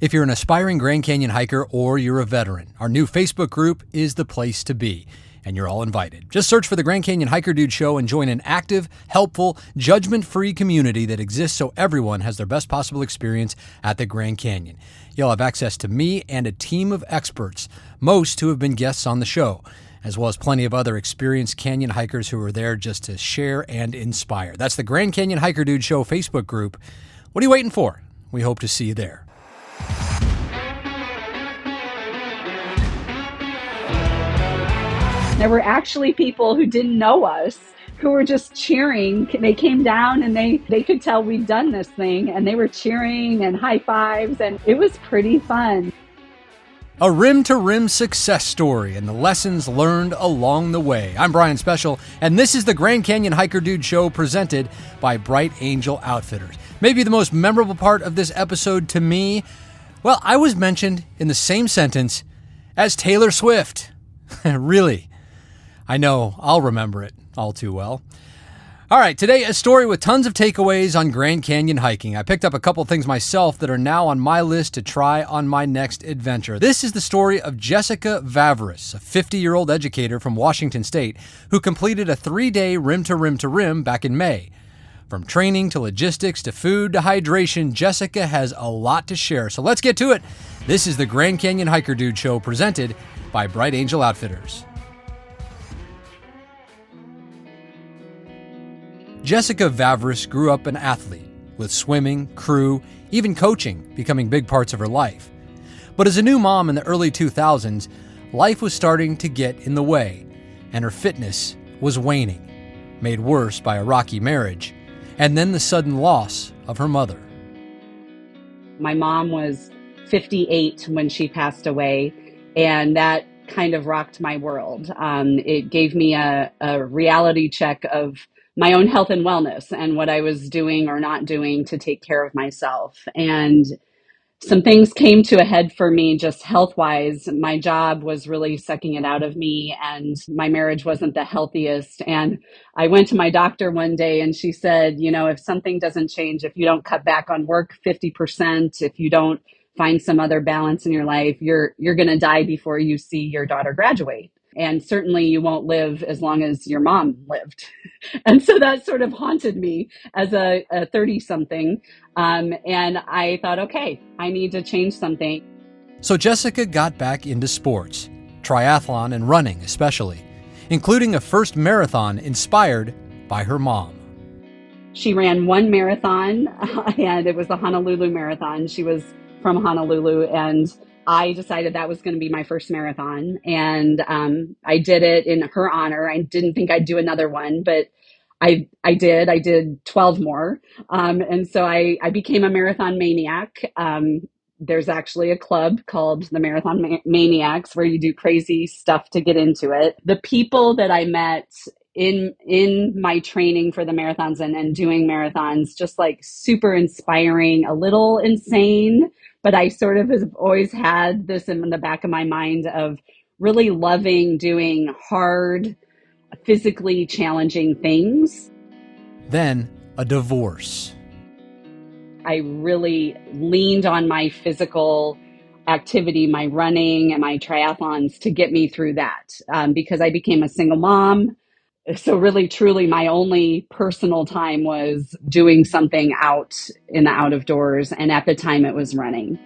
If you're an aspiring Grand Canyon hiker or you're a veteran, our new Facebook group is the place to be, and you're all invited. Just search for the Grand Canyon Hiker Dude Show and join an active, helpful, judgment-free community that exists so everyone has their best possible experience at the Grand Canyon. You'll have access to me and a team of experts, most who have been guests on the show, as well as plenty of other experienced canyon hikers who are there just to share and inspire. That's the Grand Canyon Hiker Dude Show Facebook group. What are you waiting for? We hope to see you there. There were actually people who didn't know us who were just cheering. They came down and they could tell we'd done this thing, and they were cheering and high fives, and it was pretty fun. A Rim2Rim success story and the lessons learned along the way. I'm Brian Special, and this is the Grand Canyon Hiker Dude Show presented by Bright Angel Outfitters. Maybe the most memorable part of this episode to me, well, I was mentioned in the same sentence as Taylor Swift. Really. I know, I'll remember it all too well. All right, today a story with tons of takeaways on Grand Canyon hiking. I picked up a couple things myself that are now on my list to try on my next adventure. This is the story of Jessica Vavrus, a 50-year-old educator from Washington State who completed a 3-day Rim2Rim back in May. From training to logistics to food to hydration, Jessica has a lot to share. So let's get to it. This is the Grand Canyon Hiker Dude Show presented by Bright Angel Outfitters. Jessica Vavrus grew up an athlete, with swimming, crew, even coaching becoming big parts of her life. But as a new mom in the early 2000s, life was starting to get in the way, and her fitness was waning, made worse by a rocky marriage, and then the sudden loss of her mother. My mom was 58 when she passed away, and that kind of rocked my world. It gave me a reality check of my own health and wellness and what I was doing or not doing to take care of myself. And some things came to a head for me just health-wise. My job was really sucking it out of me, and my marriage wasn't the healthiest. And I went to my doctor one day and she said, you know, if something doesn't change, if you don't cut back on work 50%, if you don't find some other balance in your life, you're going to die before you see your daughter graduate. And certainly you won't live as long as your mom lived. And so that sort of haunted me as a 30-something. And I thought, okay, I need to change something. So Jessica got back into sports, triathlon and running especially, including a first marathon inspired by her mom. She ran one marathon, and it was the Honolulu Marathon. She was from Honolulu, and I decided that was going to be my first marathon, and I did it in her honor. I didn't think I'd do another one, but I did. I did 12 more, and so I became a marathon maniac. There's actually a club called the Marathon Maniacs where you do crazy stuff to get into it. The people that I met in my training for the marathons and doing marathons, just like super inspiring, a little insane, but I sort of have always had this in the back of my mind of really loving doing hard, physically challenging things. Then a divorce. I really leaned on my physical activity, my running and my triathlons to get me through that because I became a single mom. So really, truly, my only personal time was doing something out in the out of doors. And at the time, it was running.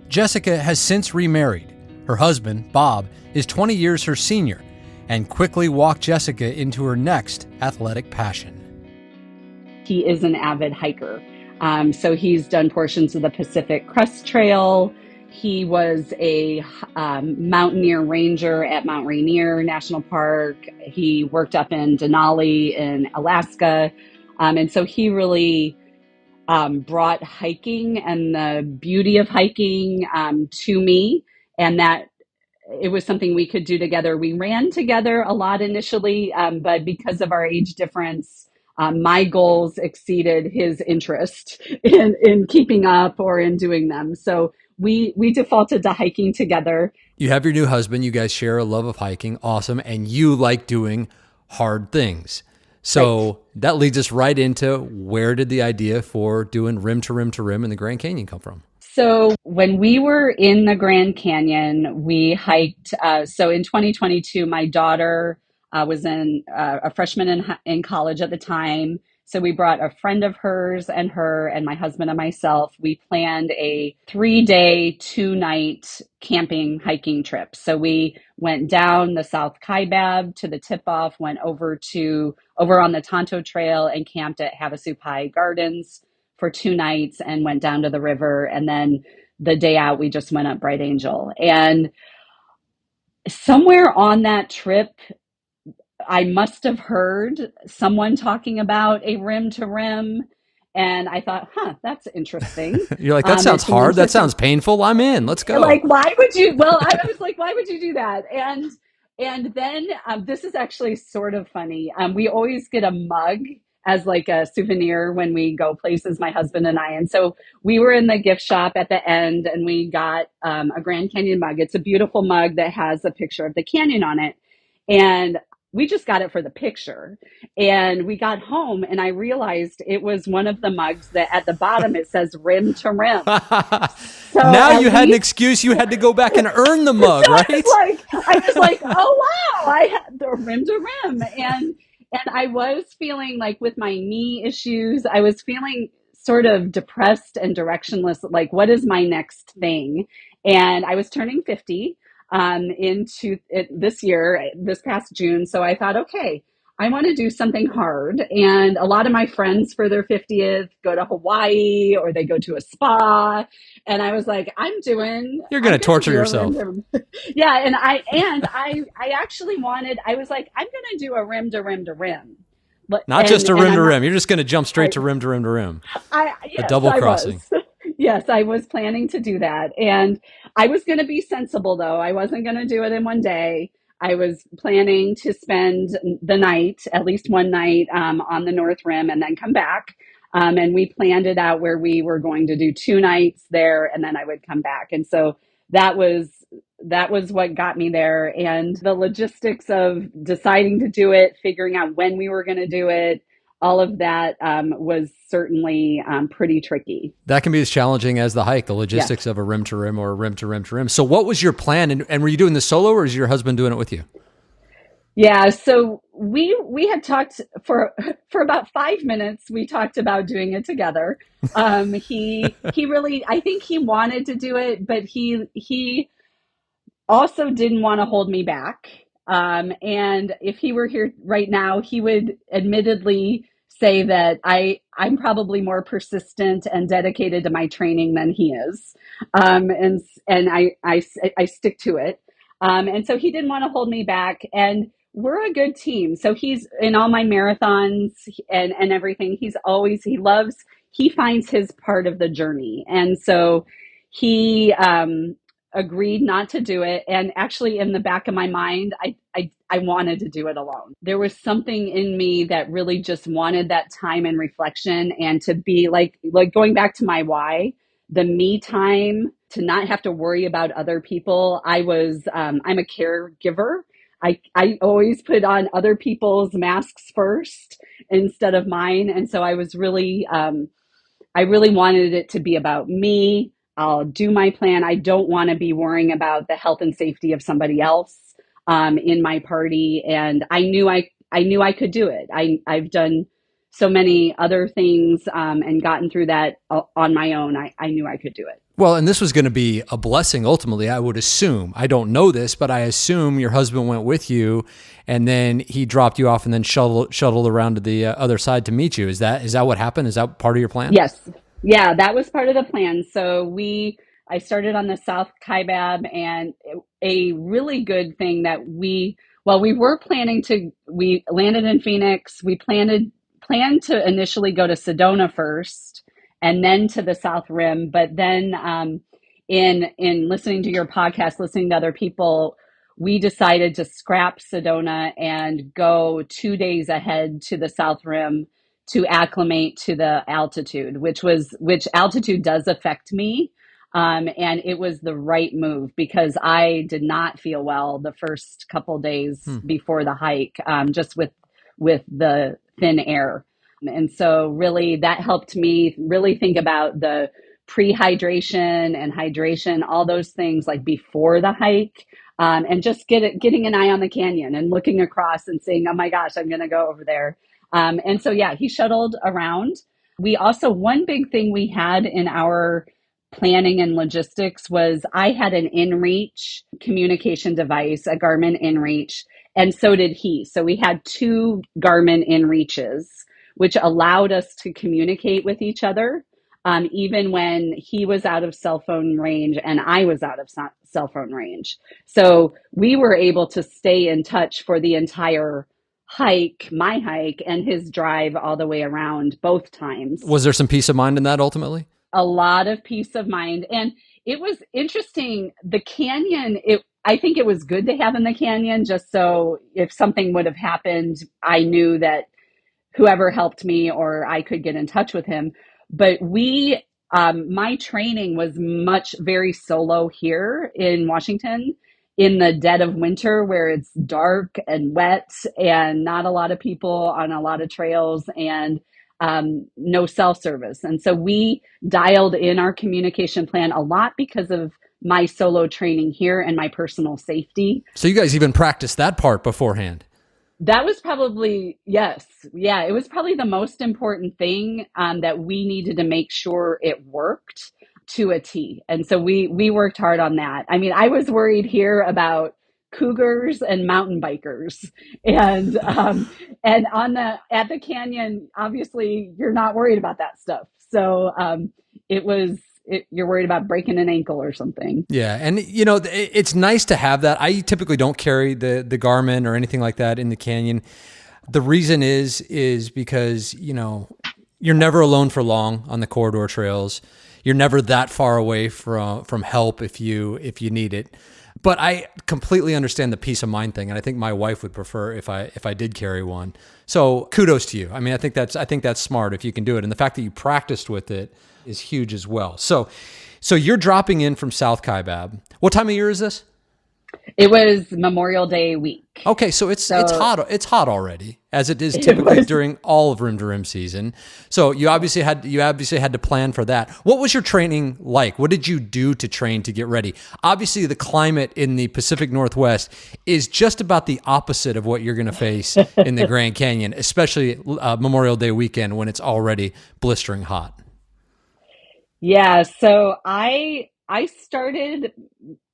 Jessica has since remarried. Her husband, Bob, is 20 years her senior and quickly walked Jessica into her next athletic passion. He is an avid hiker. So he's done portions of the Pacific Crest Trail. He was a mountaineer ranger at Mount Rainier National Park. He worked up in Denali in Alaska. And so he really brought hiking and the beauty of hiking to me. And that it was something we could do together. We ran together a lot initially, but because of our age difference, my goals exceeded his interest in keeping up or in doing them. So we defaulted to hiking together. You have your new husband. You guys share a love of hiking. Awesome. And you like doing hard things. So right. That leads us right into where did the idea for doing Rim2Rim in the Grand Canyon come from? So when we were in the Grand Canyon, we hiked. So in 2022, my daughter was a freshman in college at the time. So we brought a friend of hers and her and my husband and myself. We planned a 3-day, 2-night camping hiking trip. So we went down the South Kaibab to the tip off, went over on the Tonto Trail and camped at Havasupai Gardens for 2 nights and went down to the river. And then the day out, we just went up Bright Angel. And somewhere on that trip, I must have heard someone talking about a rim to rim. And I thought, that's interesting. You're like, that sounds hard. That sounds painful. I'm in. Let's go. Like, why would you? Well, I was like, why would you do that? And then this is actually sort of funny. We always get a mug as like a souvenir when we go places, my husband and I. And so we were in the gift shop at the end and we got a Grand Canyon mug. It's a beautiful mug that has a picture of the canyon on it. And we just got it for the picture. And we got home and I realized it was one of the mugs that at the bottom it says rim to rim. So now you had an excuse. You had to go back and earn the mug, right? I was like, oh wow, I had the rim to rim. And I was feeling like with my knee issues, I was feeling sort of depressed and directionless. Like, what is my next thing? And I was turning 50 into this year, this past June. So I thought, okay, I want to do something hard. And a lot of my friends for their 50th go to Hawaii or they go to a spa. And I was like, You're going to torture yourself. Yeah. And I actually I was like, I'm going to do a rim to rim to rim. Not just a rim to rim. You're just going to jump straight to rim to rim to rim. Yes, a double crossing. Yes, I was planning to do that. And I was going to be sensible, though. I wasn't going to do it in one day. I was planning to spend the night, at least one night, on the North Rim and then come back. And we planned it out where we were going to do 2 nights there and then I would come back. And so that was what got me there. And the logistics of deciding to do it, figuring out when we were going to do it, all of that was certainly pretty tricky. That can be as challenging as the hike, the logistics of a rim to rim or a rim to rim to rim. So what was your plan? And were you doing this solo or is your husband doing it with you? Yeah, so we had talked for about 5 minutes. We talked about doing it together. He really, I think he wanted to do it, but he also didn't want to hold me back. And if he were here right now, he would admittedly say that I'm probably more persistent and dedicated to my training than he is. And I stick to it. And so he didn't want to hold me back. And we're a good team. So he's in all my marathons and everything. He finds his part of the journey. And so he agreed not to do it. And actually, in the back of my mind, I wanted to do it alone. There was something in me that really just wanted that time and reflection and to be like going back to my why, the me time, to not have to worry about other people. I'm a caregiver. I always put on other people's masks first instead of mine. And so I really wanted it to be about me. I'll do my plan. I don't want to be worrying about the health and safety of somebody else in my party. And I knew I could do it. I've done so many other things and gotten through that on my own. I knew I could do it. Well, and this was going to be a blessing ultimately, I would assume. I don't know this, but I assume your husband went with you and then he dropped you off and then shuttled around to the other side to meet you. Is that what happened? Is that part of your plan? Yes. Yeah, that was part of the plan. So I started on the South Kaibab, and a really good thing that we landed in Phoenix. We planned to initially go to Sedona first and then to the South Rim. But then in listening to your podcast, listening to other people, we decided to scrap Sedona and go 2 days ahead to the South Rim to acclimate to the altitude, which altitude does affect me. And it was the right move because I did not feel well the first couple days before the hike, just with the thin air. And so really that helped me really think about the pre-hydration and hydration, all those things like before the hike. And just getting an eye on the canyon and looking across and saying, oh my gosh, I'm going to go over there. And so, yeah, he shuttled around. We also, one big thing we had in our planning and logistics was I had an InReach communication device, a Garmin InReach, and so did he. So we had two Garmin InReaches, which allowed us to communicate with each other, even when he was out of cell phone range and I was out of cell phone range. So we were able to stay in touch for the entire hike, my hike, and his drive all the way around both times. Was there some peace of mind in that ultimately? A lot of peace of mind. And it was interesting. The canyon, I think it was good to have in the canyon, just so if something would have happened, I knew that whoever helped me or I could get in touch with him. But my training was very solo here in Washington in the dead of winter where it's dark and wet and not a lot of people on a lot of trails and no cell service. And so we dialed in our communication plan a lot because of my solo training here and my personal safety. So you guys even practiced that part beforehand? That was probably, yes. Yeah, it was probably the most important thing that we needed to make sure it worked to a T. And so we worked hard on that. I mean, I was worried here about cougars and mountain bikers. And at the canyon, obviously you're not worried about that stuff. So you're worried about breaking an ankle or something. Yeah. And it's nice to have that. I typically don't carry the Garmin or anything like that in the canyon. The reason is because, you're never alone for long on the corridor trails. You're never that far away from help if you need it. But I completely understand the peace of mind thing, and I think my wife would prefer if I did carry one. So kudos to you. I mean, I think that's smart if you can do it, and the fact that you practiced with it is huge as well. So you're dropping in from South Kaibab. What time of year is this? It was Memorial Day week. Okay, so it's hot. It's hot already, as it is typically during all of Rim2Rim season. So you obviously had to plan for that. What was your training like? What did you do to train to get ready? Obviously, the climate in the Pacific Northwest is just about the opposite of what you're going to face in the Grand Canyon, especially Memorial Day weekend when it's already blistering hot. Yeah, so I started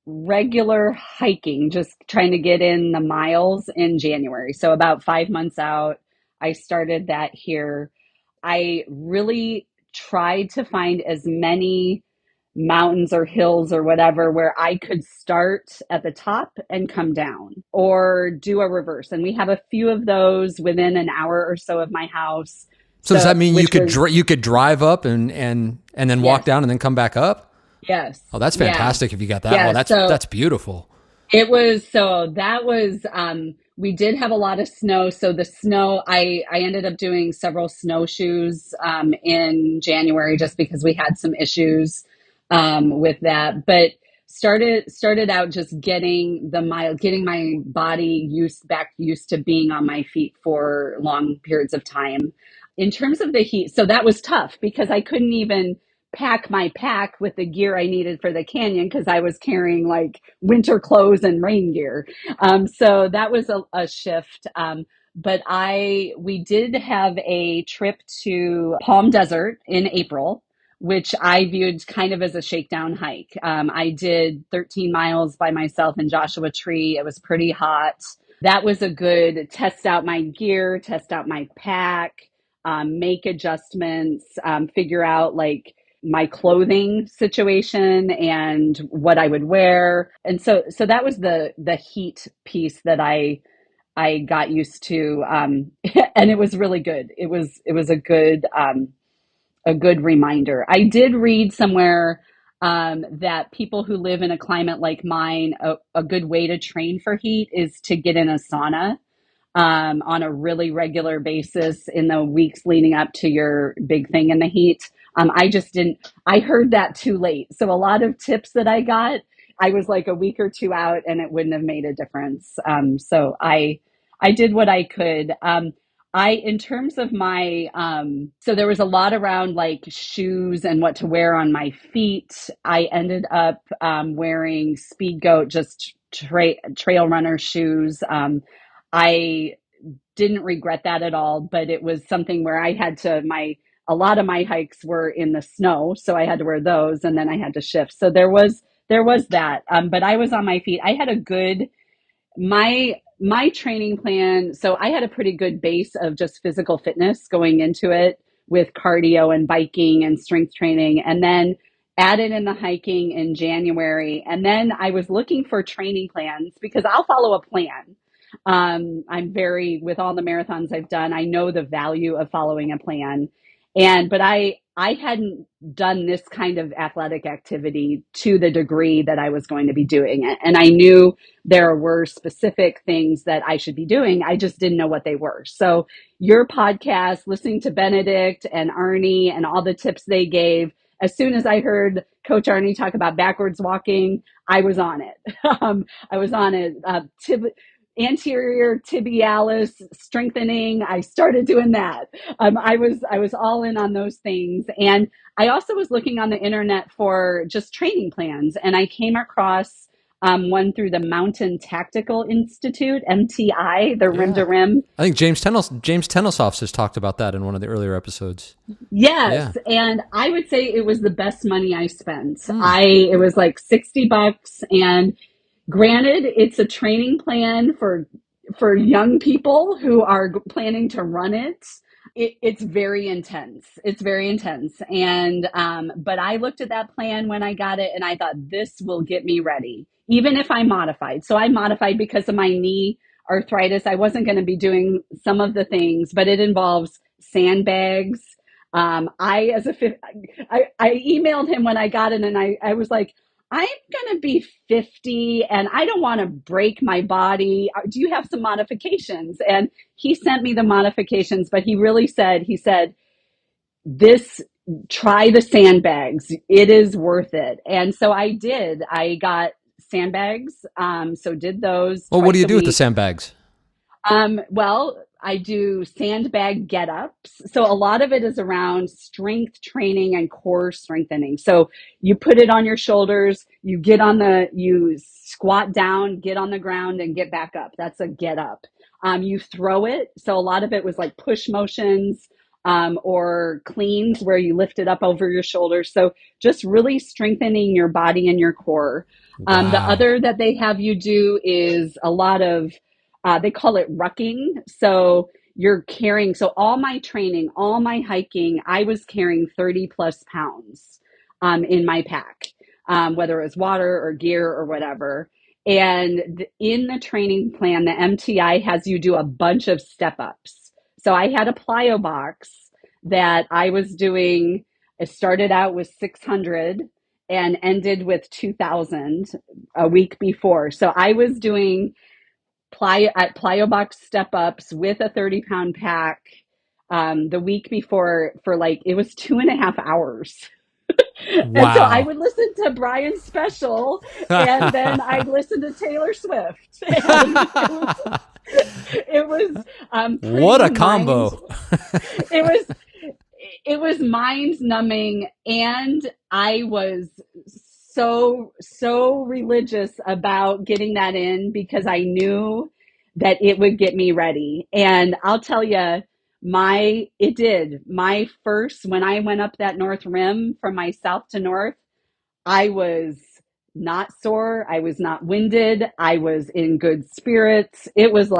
regular hiking, just trying to get in the miles in January. So about 5 months out, I started that here. I really tried to find as many mountains or hills or whatever where I could start at the top and come down or do a reverse. And we have a few of those within an hour or so of my house. So does that mean you could drive up and then walk down and then come back up? Yes. Oh, that's fantastic. Yeah. If you got that. Yeah, Oh, that's beautiful. We did have a lot of snow. So the snow, I ended up doing several snowshoes in January just because we had some issues with that. But started out just getting my body used to being on my feet for long periods of time. In terms of the heat, so that was tough because I couldn't even pack my pack with the gear I needed for the canyon because I was carrying like winter clothes and rain gear. So that was a shift. But we did have a trip to Palm Desert in April, which I viewed kind of as a shakedown hike. I did 13 miles by myself in Joshua Tree. It was pretty hot. That was a good test out my gear, test out my pack, make adjustments, figure out like my clothing situation and what I would wear. And so that was the heat piece that I got used to. And it was really good. It was a good reminder. I did read somewhere that people who live in a climate like mine, a good way to train for heat is to get in a sauna on a really regular basis in the weeks leading up to your big thing in the heat. I heard that too late. So a lot of tips that I got, I was like a week or two out and it wouldn't have made a difference. So I did what I could. In terms of my, so there was a lot around like shoes and what to wear on my feet. I ended up wearing Speed Goat, just trail runner shoes. I didn't regret that at all, but it was something where I had to, a lot of my hikes were in the snow, so I had to wear those and then I had to shift. So there was that. But I was on my feet. I had a good, my training plan, so I had a pretty good base of just physical fitness going into it with cardio and biking and strength training, and then added in the hiking in January. And then I was looking for training plans because I'll follow a plan. I'm very, with all the marathons I've done, I know the value of following a plan. But I hadn't done this kind of athletic activity to the degree that I was going to be doing it. And I knew there were specific things that I should be doing. I just didn't know what they were. So your podcast, listening to Benedict and Arnie and all the tips they gave, as soon as I heard Coach Arnie talk about backwards walking, I was on it. I was on it. Anterior tibialis strengthening. I started doing that. I was all in on those things. And I also was looking on the internet for just training plans. And I came across one through the Mountain Tactical Institute, MTI, the Rim to Yeah. Rim. I think James Tenosofs has talked about that in one of the earlier episodes. Yes, Yeah. and I would say it was the best money I spent. It was like $60, and granted, it's a training plan for young people who are planning to run it. It's very intense. It's very intense. And but I looked at that plan when I got it and I thought this will get me ready, even if I modified. So I modified because of my knee arthritis. I wasn't going to be doing some of the things, but it involves sandbags. I emailed him when I got it and I was like, I'm going to be 50 and I don't want to break my body. Do you have some modifications? And he sent me the modifications, but he said, this, try the sandbags. It is worth it. And so I did. I got sandbags. So did those Well, what do twice you a do with the week. sandbags? Well, I do sandbag get-ups. So a lot of it is around strength training and core strengthening. So you put it on your shoulders, you squat down, get on the ground and get back up. That's a get up. You throw it. So a lot of it was like push motions, or cleans where you lift it up over your shoulders. So just really strengthening your body and your core. The Wow. other that they have you do is a lot of they call it rucking. So you're carrying, so all my training, all my hiking, I was carrying 30 plus pounds in my pack, whether it was water or gear or whatever. And in the training plan, the MTI has you do a bunch of step ups. So I had a plyo box that I was doing. It started out with 600 and ended with 2000 a week before. So I was doing plyo box step ups with a 30-pound pack the week before for like it was 2.5 hours. And so I Wow. would listen to Brian's special and then I'd listen to Taylor Swift. And it was What pretty a mind combo. it was it was mind numbing, and I was so religious about getting that in because I knew that it would get me ready. And I'll tell you, it did. My first, when I went up that North Rim from my south to north, I was not sore. I was not winded. I was in good spirits. It was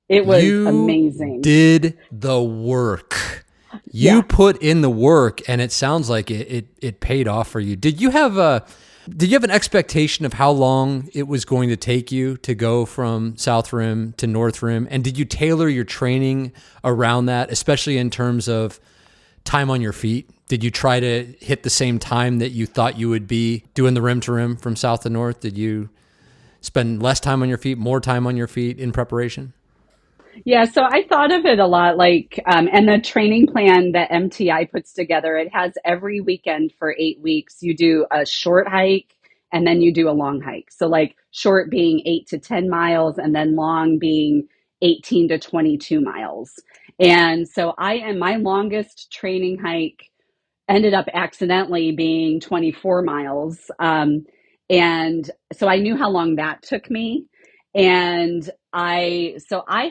You amazing. did the work. You Yeah. put in the work, and it sounds like it paid off for you. Did you have an expectation of how long it was going to take you to go from South Rim to North Rim? And did you tailor your training around that, especially in terms of time on your feet? Did you try to hit the same time that you thought you would be doing the rim to rim from south to north? Did you spend less time on your feet, more time on your feet in preparation? Yeah, so I thought of it a lot like, and the training plan that MTI puts together, it has every weekend for 8 weeks. You do a short hike and then you do a long hike. So, like, short being 8 to 10 miles, and then long being 18 to 22 miles. And so my longest training hike ended up accidentally being 24 miles. And so I knew how long that took me. And I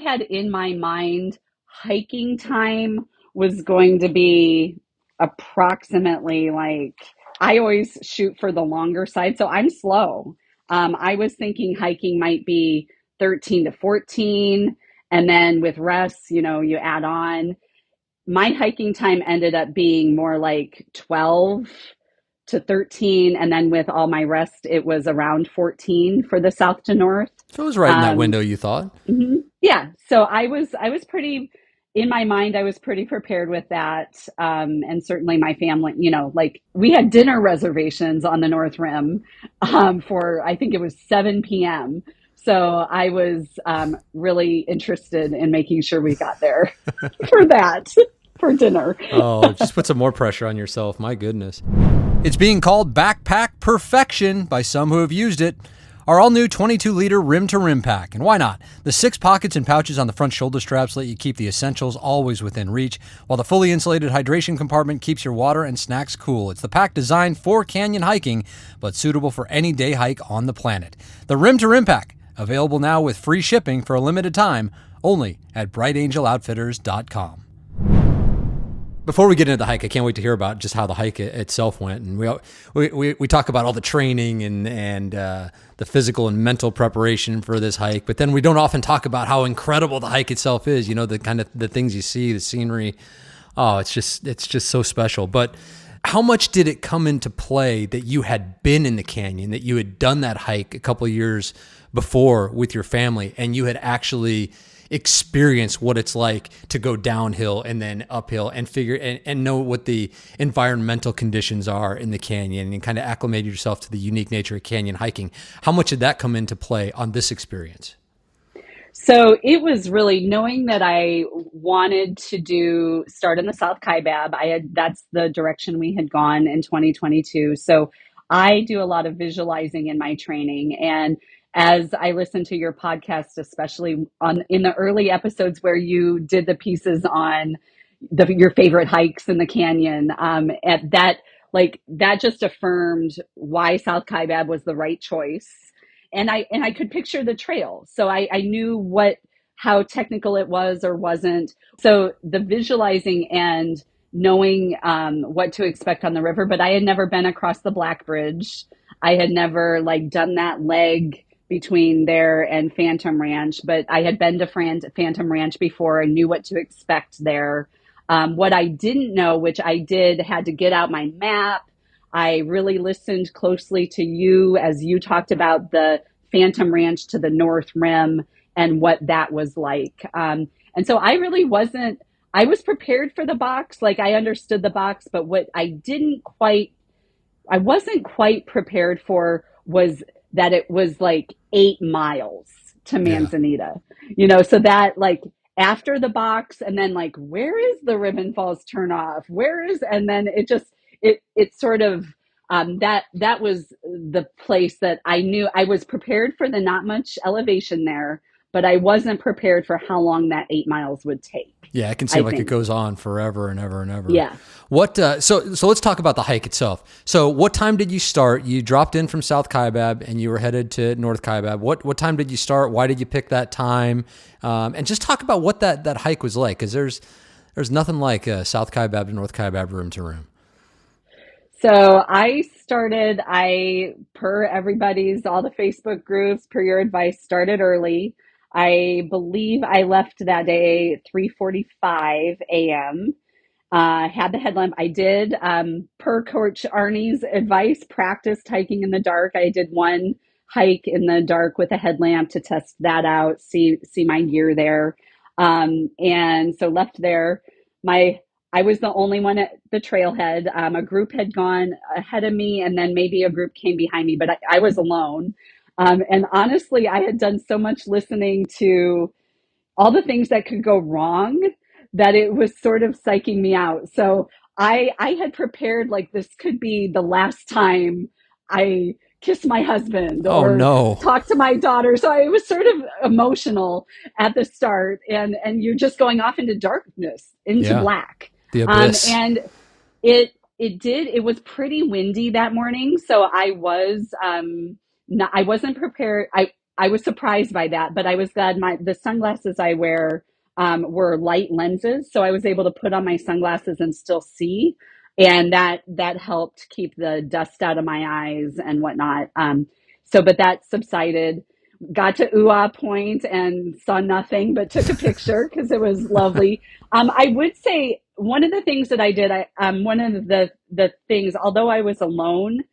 had in my mind hiking time was going to be approximately like, I always shoot for the longer side. So I'm slow. I was thinking hiking might be 13 to 14. And then with rests, you add on. My hiking time ended up being more like 12 to 13, and then with all my rest it was around 14 for the south to north. So it was right in that um, window, you thought. yeah, so I was pretty, in my mind I was pretty prepared with that. And certainly my family, like we had dinner reservations on the North Rim, for I think it was 7 p.m. So I was really interested in making sure we got there for that, for dinner. Oh, just put some more pressure on yourself. My goodness. It's being called backpack perfection by some who have used it. Our all-new 22-liter Rim2Rim pack. And why not? The 6 pockets and pouches on the front shoulder straps let you keep the essentials always within reach, while the fully insulated hydration compartment keeps your water and snacks cool. It's the pack designed for canyon hiking, but suitable for any day hike on the planet. The Rim2Rim pack, available now with free shipping for a limited time, only at brightangeloutfitters.com. Before we get into the hike, I can't wait to hear about just how the hike itself went. And we talk about all the training and the physical and mental preparation for this hike, but then we don't often talk about how incredible the hike itself is. The kind of the things you see, the scenery. Oh, it's just so special. But how much did it come into play that you had been in the canyon, that you had done that hike a couple of years before with your family, and you had actually experience what it's like to go downhill and then uphill and figure and know what the environmental conditions are in the canyon and kind of acclimate yourself to the unique nature of canyon hiking? How much did that come into play on this experience? So it was really knowing that I wanted to start in the South Kaibab. That's the direction we had gone in 2022. So I do a lot of visualizing in my training. And as I listen to your podcast, especially in the early episodes where you did the pieces on your favorite hikes in the canyon, at that, like that just affirmed why South Kaibab was the right choice. And I could picture the trail. So I knew how technical it was or wasn't. So the visualizing and knowing what to expect on the river, but I had never been across the Black Bridge. I had never like done that leg between there and Phantom Ranch, but I had been to Phantom Ranch before and knew what to expect there. What I didn't know, which I had to get out my map. I really listened closely to you as you talked about the Phantom Ranch to the North Rim and what that was like. And so I really I was prepared for the box, like I understood the box, but what I wasn't quite prepared for was that it was like 8 miles to Yeah. Manzanita, so that like after the box and then like, where is the Ribbon Falls turnoff? And then it sort of, that was the place that I knew I was prepared for, the not much elevation there, but I wasn't prepared for how long that 8 miles would take. Yeah, it can I seem like it think. goes on forever and ever and ever. Yeah. What? So let's talk about the hike itself. So what time did you start? You dropped in from South Kaibab and you were headed to North Kaibab. What time did you start? Why did you pick that time? And just talk about what that hike was like, because there's nothing like South Kaibab to North Kaibab Rim2Rim. So per everybody's, all the Facebook groups, per your advice, started early. I believe I left that day 3:45 a.m. Had the headlamp. I did, per Coach Arnie's advice, practiced hiking in the dark. I did one hike in the dark with a headlamp to test that out, see my gear there. And so left there. I was the only one at the trailhead. A group had gone ahead of me, and then maybe a group came behind me, but I was alone. And honestly, I had done so much listening to all the things that could go wrong that it was sort of psyching me out. So I had prepared like this could be the last time I kiss my husband Oh or no. talk to my daughter. So I was sort of emotional at the start, and you're just going off into darkness, into Yeah. black. The abyss. And it was pretty windy that morning, so I wasn't prepared. I was surprised by that, but I was glad the sunglasses I wear were light lenses, so I was able to put on my sunglasses and still see, and that helped keep the dust out of my eyes and whatnot. But that subsided. Got to Ua Point and saw nothing, but took a picture because it was lovely. I would say one of the things that I did, one of the things, although I was alone,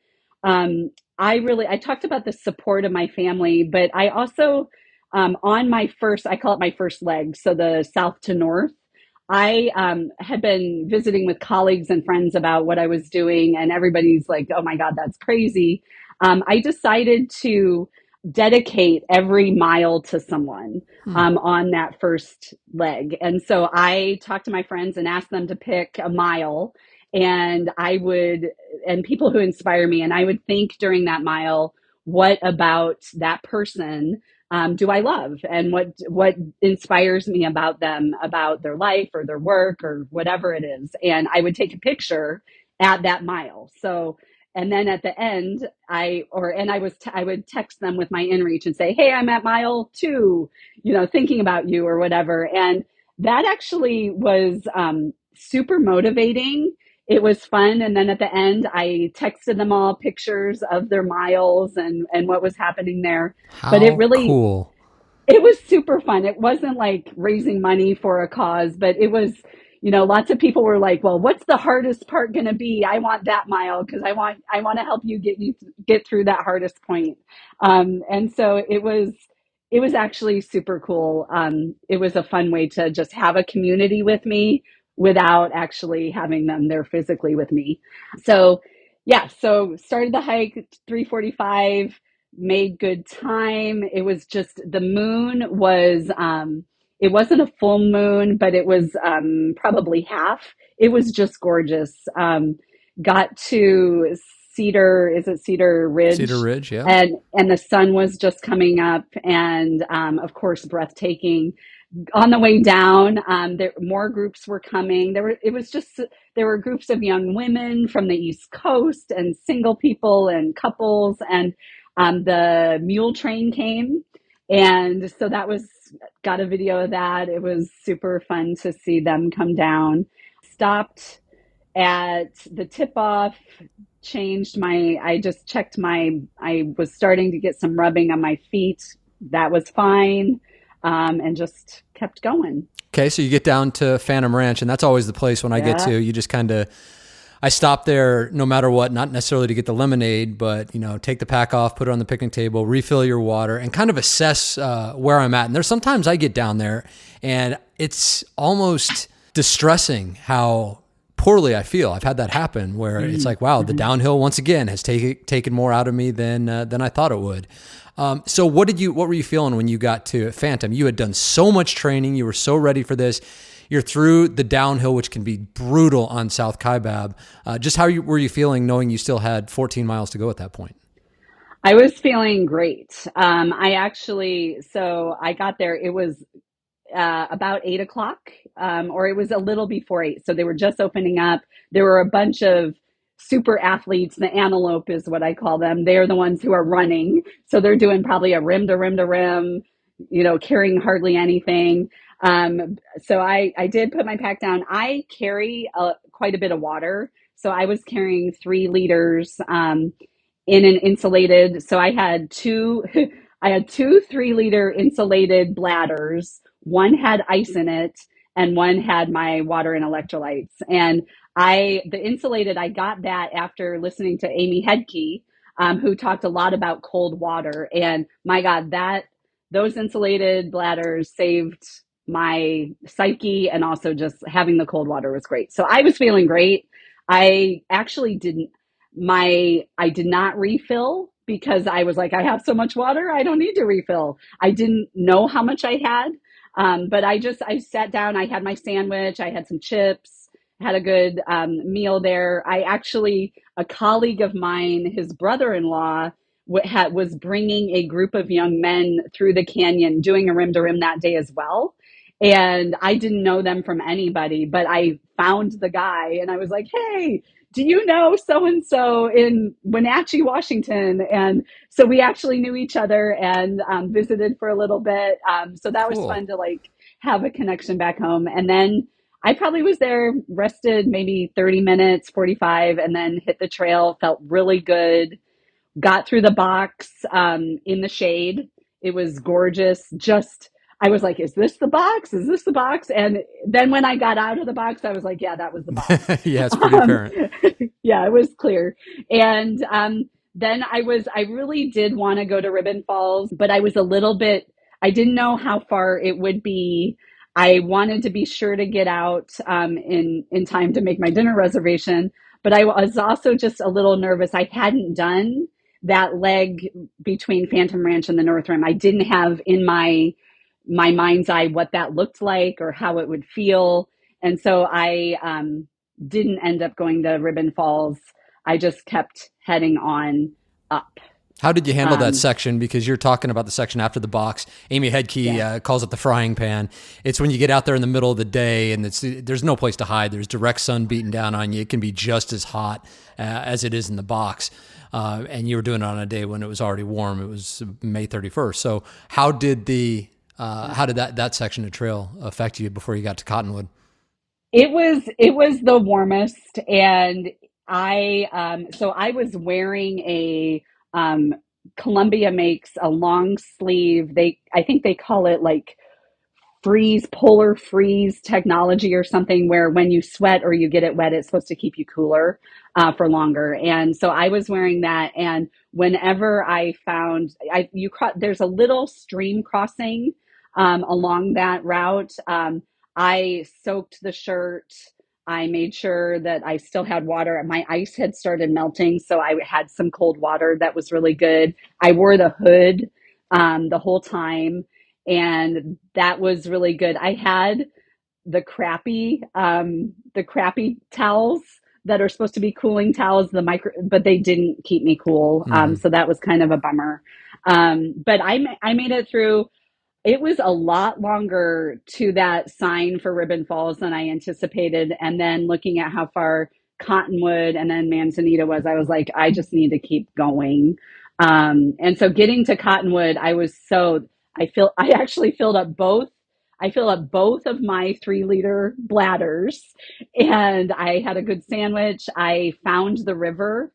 I talked about the support of my family, but I also, on my first, I call it my first leg, so the south to north, I had been visiting with colleagues and friends about what I was doing, and everybody's like, oh my God, that's crazy. I decided to dedicate every mile to someone Hmm. on that first leg. And so I talked to my friends and asked them to pick a mile, and and people who inspire me, and I would think during that mile, what about that person do I love, and what inspires me about them, about their life or their work or whatever it is, and I would take a picture at that mile. So, and then at the end, I would text them with my inReach and say, "Hey, I'm at mile 2, thinking about you," or whatever. And that actually was super motivating. It was fun. And then at the end, I texted them all pictures of their miles and what was happening there. But How cool. it was super fun. It wasn't like raising money for a cause, but it was, lots of people were like, well, what's the hardest part going to be? I want that mile because I want to help you get through that hardest point. And so it was actually super cool. It was a fun way to just have a community with me without actually having them there physically with me. So yeah, so started the hike at 3:45, made good time. It was just the moon was it wasn't a full moon, but it was probably half. It was just gorgeous. Got to Cedar Cedar Ridge, Ridge, yeah. and the sun was just coming up, and of course breathtaking. On the way down, more groups were coming. There were groups of young women from the East Coast and single people and couples, and the mule train came, and so got a video of that. It was super fun to see them come down. Stopped at the tip off, I just checked I was starting to get some rubbing on my feet. That was fine. And just kept going. Okay, so you get down to Phantom Ranch, and that's always the place when I get Yeah. to. You just kind of, I stop there no matter what, not necessarily to get the lemonade, but take the pack off, put it on the picnic table, refill your water, and kind of assess where I'm at. And there's sometimes I get down there, and it's almost distressing how poorly I feel. I've had that happen where it's like, wow, the downhill once again has taken more out of me than I thought it would. So what were you feeling when you got to Phantom? You had done so much training. You were so ready for this. You're through the downhill, which can be brutal on South Kaibab. Just were you feeling knowing you still had 14 miles to go at that point? I was feeling great. So I got there, it was about 8 o'clock, or it was a little before 8. So they were just opening up. There were a bunch of super athletes. The antelope is what I call them. They're the ones who are running. So they're doing probably a rim to rim to rim, carrying hardly anything. So I did put my pack down. I carry quite a bit of water. So I was carrying 3 liters in an insulated. So I had two, I had two 3-liter insulated bladders. One had ice in it, and one had my water and electrolytes. And the insulated, I got that after listening to Amy Hedke, who talked a lot about cold water. And my God, those insulated bladders saved my psyche, and also just having the cold water was great. So I was feeling great. I actually I did not refill because I was like, I have so much water, I don't need to refill. I didn't know how much I had. But I sat down, I had my sandwich, I had some chips, had a good meal there. A colleague of mine, his brother-in-law was bringing a group of young men through the canyon doing a rim to rim that day as well. And I didn't know them from anybody, but I found the guy and I was like, hey, do you know so and so in Wenatchee, Washington? And so we actually knew each other and visited for a little bit. So that was Cool. fun to like have a connection back home. And then I probably was there, rested maybe 30 minutes, 45, and then hit the trail, felt really good, got through the box in the shade. It was gorgeous. Just, I was like, is this the box? Is this the box? And then when I got out of the box, I was like, yeah, that was the box. Yeah, it's pretty Um, apparent. yeah, it was clear. And then I really did want to go to Ribbon Falls, but I was a little bit, I didn't know how far it would be. I wanted to be sure to get out in time to make my dinner reservation, but I was also just a little nervous. I hadn't done that leg between Phantom Ranch and the North Rim. I didn't have in my mind's eye what that looked like or how it would feel. And so I didn't end up going to Ribbon Falls. I just kept heading on up. How did you handle that Um, section? Because you're talking about the section after the box. Amy Headkey yeah. calls it the frying pan. It's when you get out there in the middle of the day and there's no place to hide. There's direct sun beating down on you. It can be just as hot as it is in the box. And you were doing it on a day when it was already warm. It was May 31st. So how did that section of trail affect you before you got to Cottonwood? It was the warmest, and I was wearing a um, Columbia makes a long sleeve. I think they call it like polar freeze technology or something, where when you sweat or you get it wet, it's supposed to keep you cooler for longer. And so I was wearing that, and whenever I found there's a little stream crossing along that route. I soaked the shirt. I made sure that I still had water. My ice had started melting, so I had some cold water that was really good. I wore the hood the whole time, and that was really good. I had the crappy towels that are supposed to be cooling towels, but they didn't keep me cool. Hmm. So that was kind of a bummer. But I made it through. It was a lot longer to that sign for Ribbon Falls than I anticipated. And then looking at how far Cottonwood and then Manzanita was, I was like, I just need to keep going. And so getting to Cottonwood, I actually filled up both of my 3-liter bladders, and I had a good sandwich. I found the river,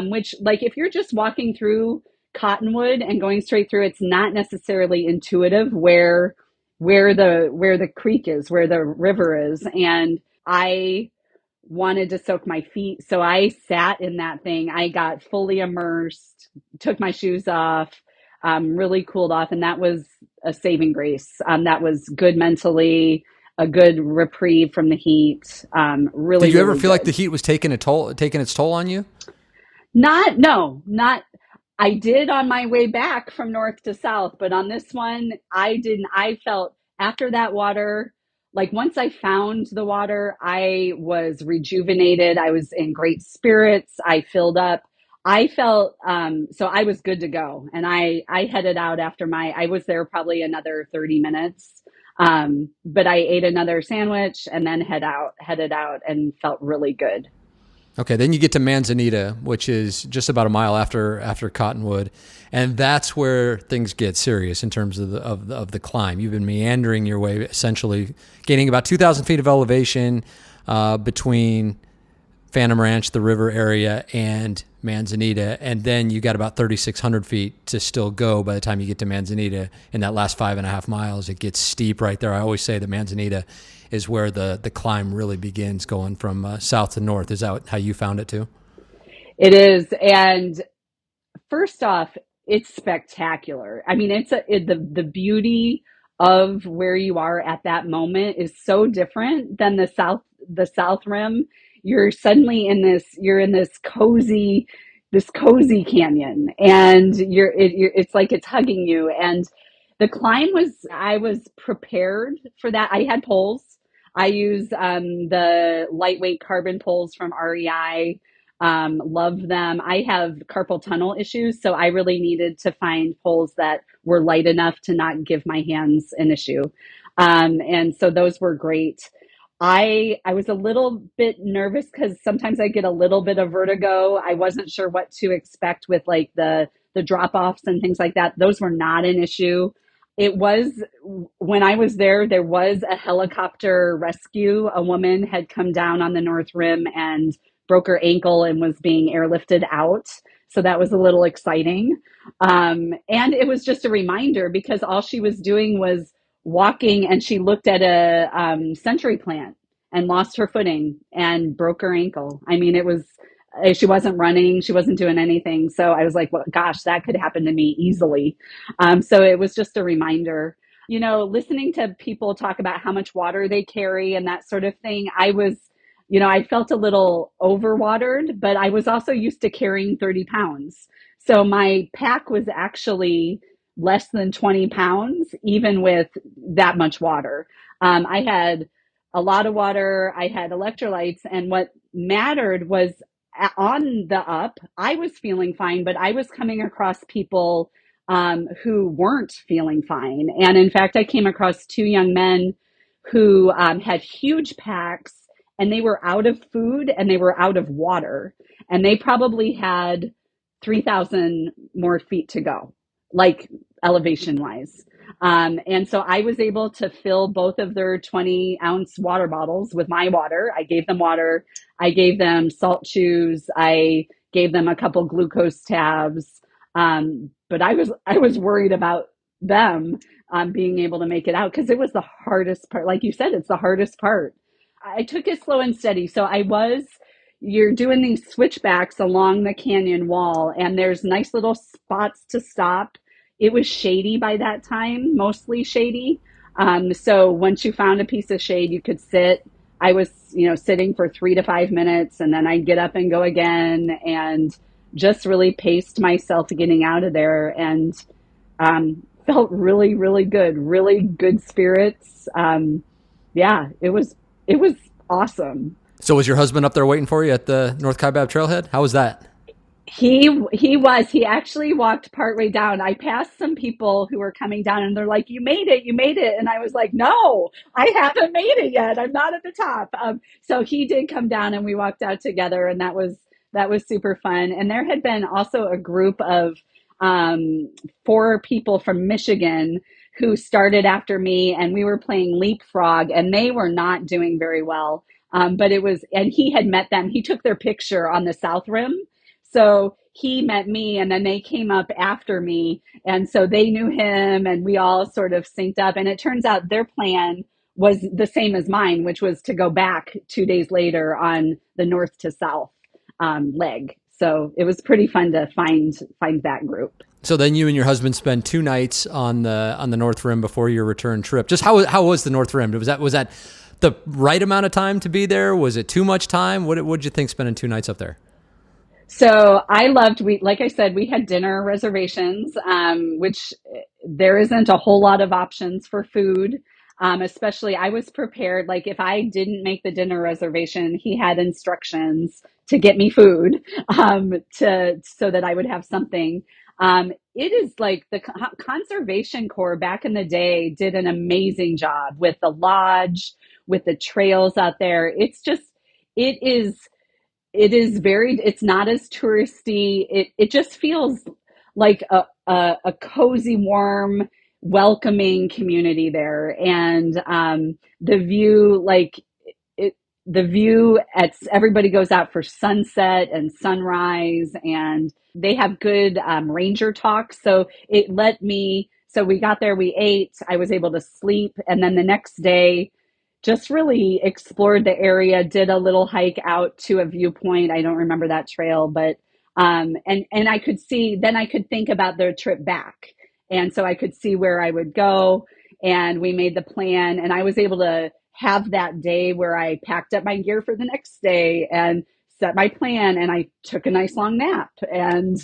which, like, if you're just walking through Cottonwood and going straight through, it's not necessarily intuitive where the creek is, where the river is. And I wanted to soak my feet, so I sat in that thing. I got fully immersed, took my shoes off, really cooled off, and that was a saving grace. That was good mentally, a good reprieve from the heat. Really, Did you ever really feel like the good. heat was taking its toll on you? Not I did on my way back from north to south, but on this one, I didn't. I felt after that water, like once I found the water, I was rejuvenated. I was in great spirits. I filled up. I felt so I was good to go, and I headed out after I was there probably another 30 minutes. But I ate another sandwich and then headed out, and felt really good. Okay, then you get to Manzanita, which is just about a mile after Cottonwood, and that's where things get serious in terms of the climb. You've been meandering your way, essentially gaining about 2,000 feet of elevation between Phantom Ranch, the river area, and Manzanita, and then you got about 3,600 feet to still go by the time you get to Manzanita. In that last 5.5 miles, it gets steep right there. I always say that Manzanita is where the climb really begins, going from south to north. Is that how you found it too? It is, and first off, it's spectacular. I mean, the beauty of where you are at that moment is so different than the South Rim. You're in this cozy canyon, and it's like it's hugging you. And the climb I was prepared for that. I had poles. I use the lightweight carbon poles from REI. Love them. I have carpal tunnel issues, so I really needed to find poles that were light enough to not give my hands an issue. And so those were great. I was a little bit nervous because sometimes I get a little bit of vertigo. I wasn't sure what to expect with like the drop offs and things like that. Those were not an issue. It was when I was there, there was a helicopter rescue. A woman had come down on the North Rim and broke her ankle and was being airlifted out. So that was a little exciting. And it was just a reminder because all she was doing was walking and she looked at a century plant and lost her footing and broke her ankle. I mean, it was, she wasn't running, she wasn't doing anything. So I was like, well, gosh, that could happen to me easily. So it was just a reminder. You know, listening to people talk about how much water they carry and that sort of thing, I was, you know, I felt a little overwatered, but I was also used to carrying 30 pounds. So my pack was actually less than 20 pounds, even with that much water. I had a lot of water, I had electrolytes, and what mattered was on the up, I was feeling fine, but I was coming across people who weren't feeling fine. And in fact, I came across two young men who had huge packs and they were out of food and they were out of water. And they probably had 3,000 more feet to go, like elevation wise. And so I was able to fill both of their 20-ounce water bottles with my water. I gave them water. I gave them salt chews. I gave them a couple glucose tabs. But I was worried about them being able to make it out because it was the hardest part. Like you said, it's the hardest part. I took it slow and steady. So you're doing these switchbacks along the canyon wall, and there's nice little spots to stop. It was shady by that time, mostly shady. So once you found a piece of shade, you could sit. I was, you know, sitting for 3 to 5 minutes, and then I'd get up and go again, and just really paced myself getting out of there, and felt really, really good spirits. Yeah, it was awesome. So was your husband up there waiting for you at the North Kaibab trailhead? How was that? He actually walked partway down. I passed some people who were coming down and they're like, you made it. And I was like, no, I haven't made it yet. I'm not at the top. So he did come down and we walked out together, and that was super fun. And there had been also a group of 4 people from Michigan who started after me, and we were playing leapfrog, and they were not doing very well. But it was, and he had met them. He took their picture on the South Rim. So he met me, and then they came up after me. And so they knew him, and we all sort of synced up. And it turns out their plan was the same as mine, which was to go back 2 days later on the north to south leg. So it was pretty fun to find that group. So then you and your husband spend 2 nights on the North Rim before your return trip. Just how was the North Rim? Was that the right amount of time to be there? Was it too much time? What did you think spending 2 nights up there? So I loved, like I said, we had dinner reservations, which there isn't a whole lot of options for food. Especially I was prepared, like if I didn't make the dinner reservation, he had instructions to get me food, so that I would have something. It is like the Conservation Corps back in the day did an amazing job with the lodge, with the trails out there. It is, it's not as touristy. It just feels like a cozy, warm, welcoming community there. And the view, like the view at, everybody goes out for sunset and sunrise, and they have good ranger talks. So so we got there, we ate, I was able to sleep. And then the next day, just really explored the area, did a little hike out to a viewpoint. I don't remember that trail, but and I could see, then I could think about the trip back. And so I could see where I would go, and we made the plan, and I was able to have that day where I packed up my gear for the next day and set my plan, and I took a nice long nap and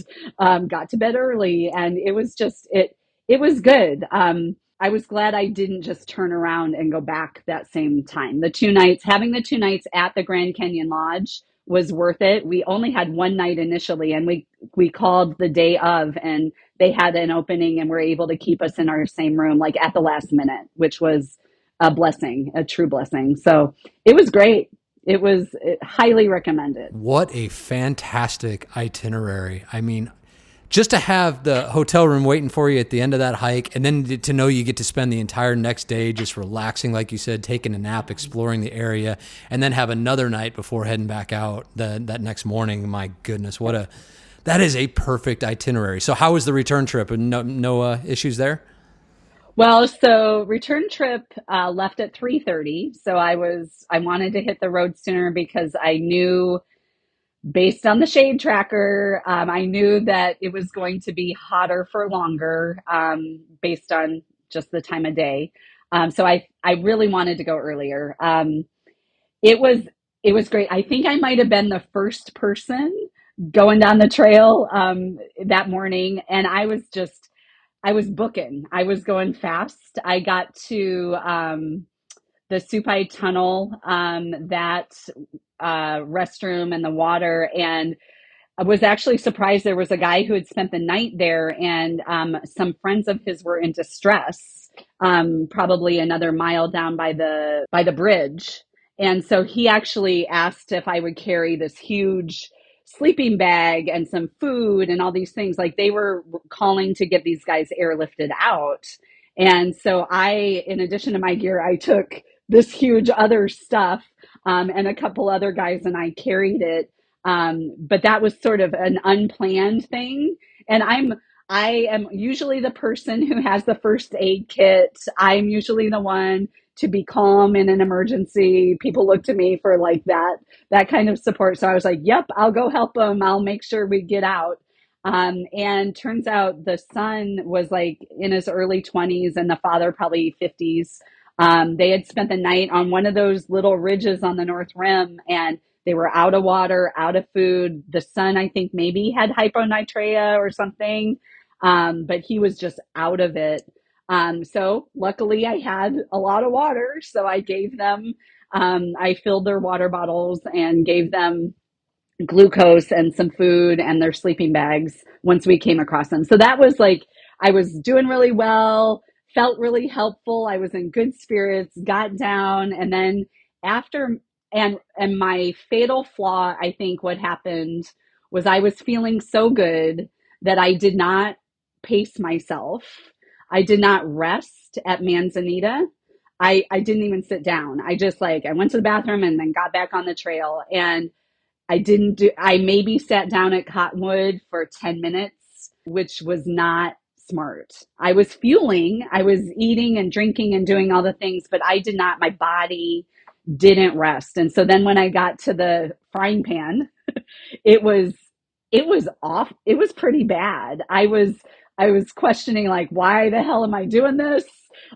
got to bed early, and it was just it was good. I was glad I didn't just turn around and go back that same time. Having the 2 nights at the Grand Canyon Lodge was worth it. We only had one night initially, and we called the day of, and they had an opening and were able to keep us in our same room like at the last minute, which was a blessing, a true blessing. So it was great. It was highly recommended. What a fantastic itinerary. I mean, just to have the hotel room waiting for you at the end of that hike, and then to know you get to spend the entire next day just relaxing, like you said, taking a nap, exploring the area, and then have another night before heading back out that next morning. My goodness, that is a perfect itinerary. So how was the return trip? And no issues there? Well, so return trip left at 3:30. So I wanted to hit the road sooner because I knew based on the shade tracker, I knew that it was going to be hotter for longer based on just the time of day. So I really wanted to go earlier. It was it was great. I think I might have been the first person going down the trail that morning, and I was booking. I was going fast. I got to the Supai Tunnel, that restroom and the water, and I was actually surprised. There was a guy who had spent the night there, and some friends of his were in distress, probably another mile down by the bridge. And so he actually asked if I would carry this huge sleeping bag and some food and all these things. Like they were calling to get these guys airlifted out. And so in addition to my gear, I took this huge other stuff, and a couple other guys and I carried it, but that was sort of an unplanned thing. And I am usually the person who has the first aid kit. I'm usually the one to be calm in an emergency. People look to me for like that kind of support. So I was like, yep, I'll go help them. I'll make sure we get out. And turns out the son was like in his early 20s and the father probably 50s. They had spent the night on one of those little ridges on the North Rim, and they were out of water, out of food. The son, I think, maybe had hyponitria or something, but he was just out of it. So luckily, I had a lot of water, so I gave them. I filled their water bottles and gave them glucose and some food and their sleeping bags once we came across them. So that was like, I was doing really well, felt really helpful. I was in good spirits, got down, and then after, and my fatal flaw, I think what happened was I was feeling so good that I did not pace myself. I did not rest at Manzanita. I didn't even sit down. I just like, I went to the bathroom and then got back on the trail, and I maybe sat down at Cottonwood for 10 minutes, which was not smart. I was fueling, I was eating and drinking and doing all the things, but my body didn't rest. And so then when I got to the frying pan, it was it was off. It was pretty bad. I was questioning like, why the hell am I doing this?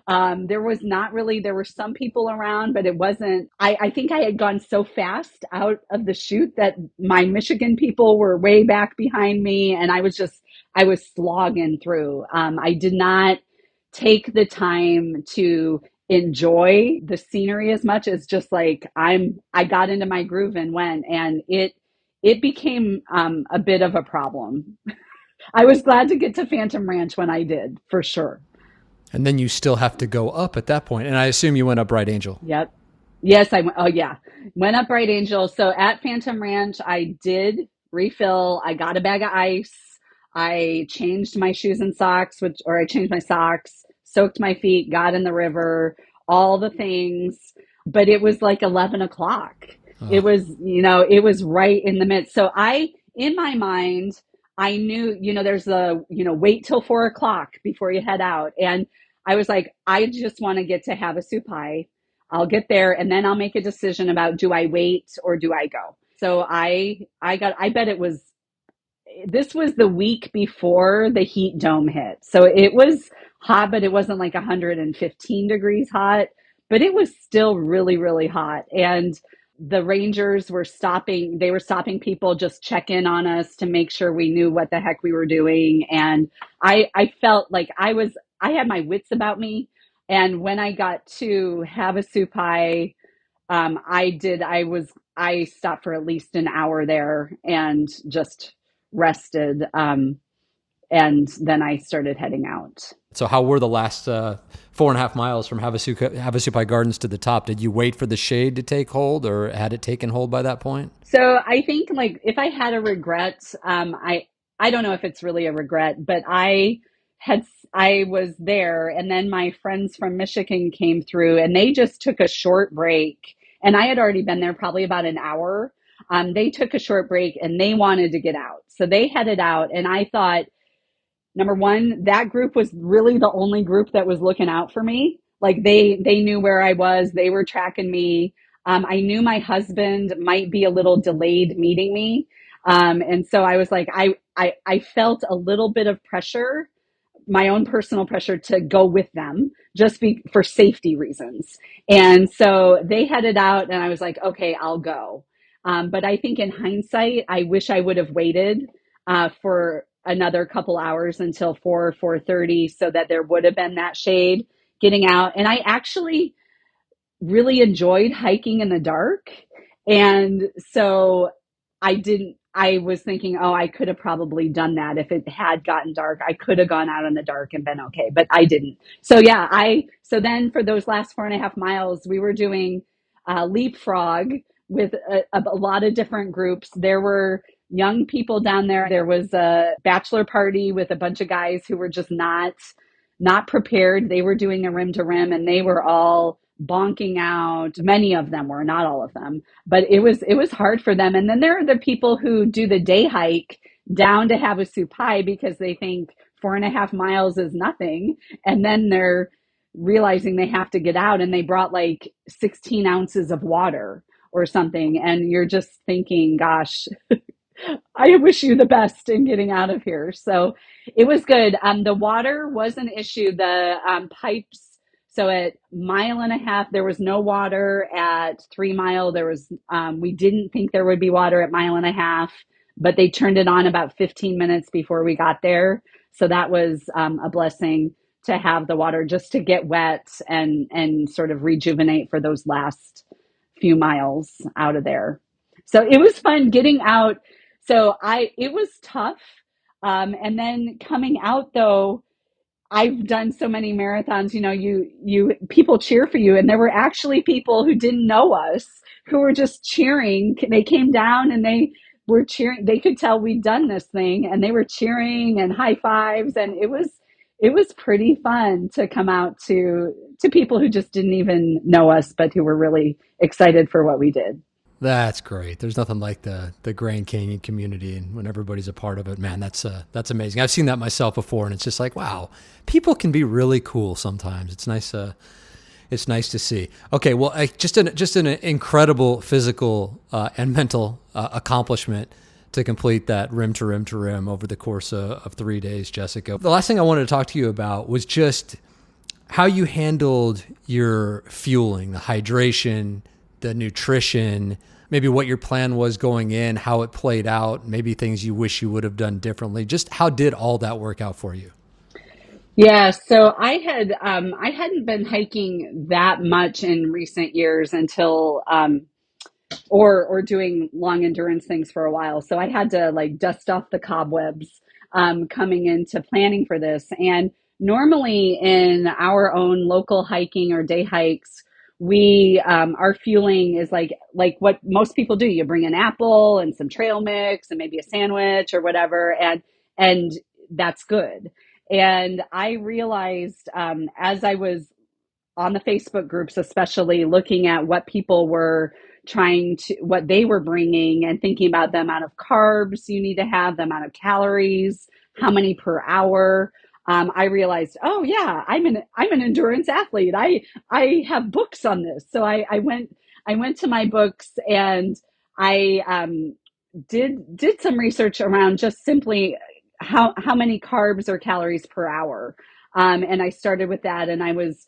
There was not really, there were some people around, but it wasn't, I think I had gone so fast out of the chute that my Michigan people were way back behind me. And I was slogging through. I did not take the time to enjoy the scenery as much as just like, I got into my groove and went, and it became a bit of a problem. I was glad to get to Phantom Ranch when I did, for sure. And then you still have to go up at that point. And I assume you went up Bright Angel. Yep. Yes, I went. Oh, yeah. Went up Bright Angel. So at Phantom Ranch, I did refill. I got a bag of ice. I changed my shoes and socks, or I changed my socks, soaked my feet, got in the river, all the things. But it was like 11 o'clock. It Oh. was, it was right in the midst. So in my mind, I knew, there's wait till 4 o'clock before you head out. And I was like, I just want to get to Havasu Pie. I'll get there and then I'll make a decision about, do I wait or do I go? So I bet this was the week before the heat dome hit. So it was hot, but it wasn't like 115 degrees hot, but it was still really, really hot. And the rangers were stopping people, just check in on us to make sure we knew what the heck we were doing. And I felt like I had my wits about me. And when I got to Havasupai, I stopped for at least an hour there and just rested. And then I started heading out. So how were the last 4.5 miles from Havasupai Gardens to the top? Did you wait for the shade to take hold, or had it taken hold by that point? So I think like if I had a regret, I don't know if it's really a regret, but had I was there, and then my friends from Michigan came through, and they just took a short break, and I had already been there probably about an hour. They took a short break and they wanted to get out, so they headed out, and I thought, number one, that group was really the only group that was looking out for me. Like they knew where I was. They were tracking me. I knew my husband might be a little delayed meeting me. And so I was like, I felt a little bit of pressure, my own personal pressure to go with them for safety reasons. And so they headed out and I was like, okay, I'll go. But I think in hindsight, I wish I would have waited for another couple hours until 4:30 so that there would have been that shade getting out. And I actually really enjoyed hiking in the dark. And so I was thinking, oh, I could have probably done that if it had gotten dark. I could have gone out in the dark and been okay, but I didn't. So yeah, so then for those last 4.5 miles, we were doing leapfrog with a lot of different groups. There were young people down there. There was a bachelor party with a bunch of guys who were just not prepared. They were doing a rim to rim and they were all bonking out. Many of them were, not all of them, but it was hard for them. And then there are the people who do the day hike down to Havasupai because they think 4.5 miles is nothing. And then they're realizing they have to get out, and they brought like 16 ounces of water or something. And you're just thinking, gosh, I wish you the best in getting out of here. So it was good. The water was an issue. The pipes. So at 1.5 miles, there was no water. At 3 mile, there was. We didn't think there would be water at 1.5 miles, but they turned it on about 15 minutes before we got there. So that was a blessing to have the water just to get wet and sort of rejuvenate for those last few miles out of there. So it was fun getting out. It was tough. And then coming out though, I've done so many marathons, people cheer for you. And there were actually people who didn't know us who were just cheering. They came down and they were cheering. They could tell we'd done this thing and they were cheering and high fives. And it was pretty fun to come out to people who just didn't even know us, but who were really excited for what we did. That's great. There's nothing like the Grand Canyon community, and when everybody's a part of it, man, that's amazing. I've seen that myself before, and it's just like, wow, people can be really cool sometimes. It's nice. It's nice to see. Okay, well, just an incredible physical and mental accomplishment to complete that rim to rim to rim over the course of 3 days, Jessica. The last thing I wanted to talk to you about was just how you handled your fueling, the hydration, the nutrition, maybe what your plan was going in, how it played out, maybe things you wish you would have done differently. Just how did all that work out for you? Yeah, so I hadn't been hiking that much in recent years until or doing long endurance things for a while. So I had to like dust off the cobwebs coming into planning for this. And normally in our own local hiking or day hikes, we our fueling is like what most people do. You bring an apple and some trail mix and maybe a sandwich or whatever, and that's good. And I realized as I was on the Facebook groups, especially looking at what people were what they were bringing and thinking about the amount of carbs you need to have, the amount of calories, how many per hour. I realized, oh yeah, I'm an endurance athlete. I have books on this. So I went to my books and I did some research around just simply how many carbs or calories per hour. And I started with that, and I was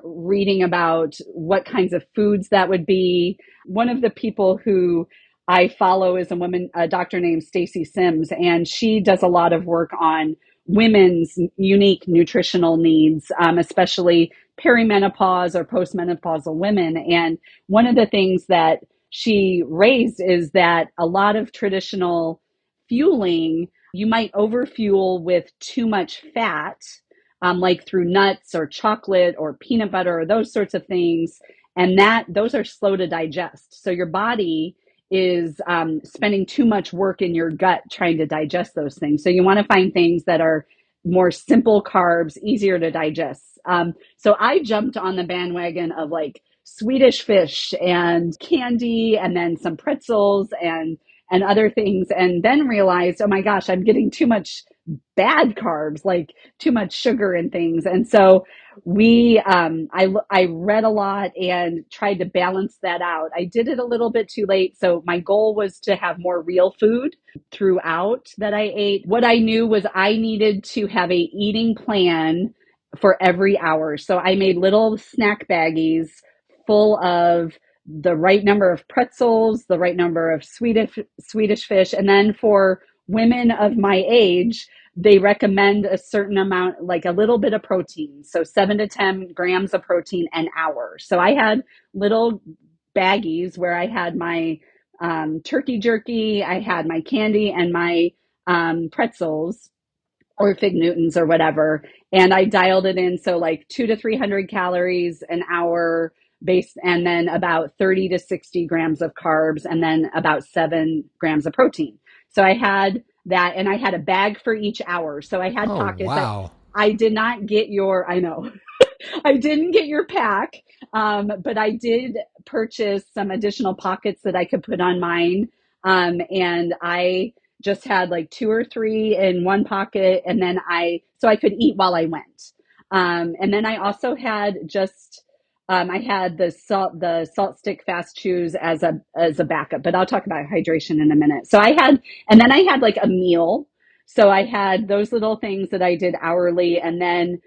reading about what kinds of foods that would be. One of the people who I follow is a doctor named Stacy Sims, and she does a lot of work on women's unique nutritional needs, especially perimenopause or postmenopausal women. And one of the things that she raised is that a lot of traditional fueling, you might overfuel with too much fat, like through nuts or chocolate or peanut butter or those sorts of things. And those are slow to digest. So your body is spending too much work in your gut trying to digest those things. So you want to find things that are more simple carbs, easier to digest. So I jumped on the bandwagon of like Swedish fish and candy and then some pretzels and other things, and then realized, oh my gosh, I'm getting too much bad carbs, like too much sugar and things. And so I read a lot and tried to balance that out. I did it a little bit too late. So my goal was to have more real food throughout that I ate. What I knew was I needed to have a eating plan for every hour. So I made little snack baggies full of the right number of pretzels, the right number of Swedish fish. And then for women of my age, they recommend a certain amount, like a little bit of protein. So 7 to 10 grams of protein an hour. So I had little baggies where I had my turkey jerky, I had my candy and my pretzels or Fig Newtons or whatever. And I dialed it in. So like 2 to 300 calories an hour based, and then about 30 to 60 grams of carbs, and then about 7 grams of protein. So I had that, and I had a bag for each hour. So I had Oh, pockets. wow. I did not get I know, I didn't get your pack, but I did purchase some additional pockets that I could put on mine. And I just had like 2 or 3 in one pocket, and then so I could eat while I went. And then I also had I had the salt stick fast chews as a backup, but I'll talk about hydration in a minute. And then I had like a meal. So I had those little things that I did hourly, and then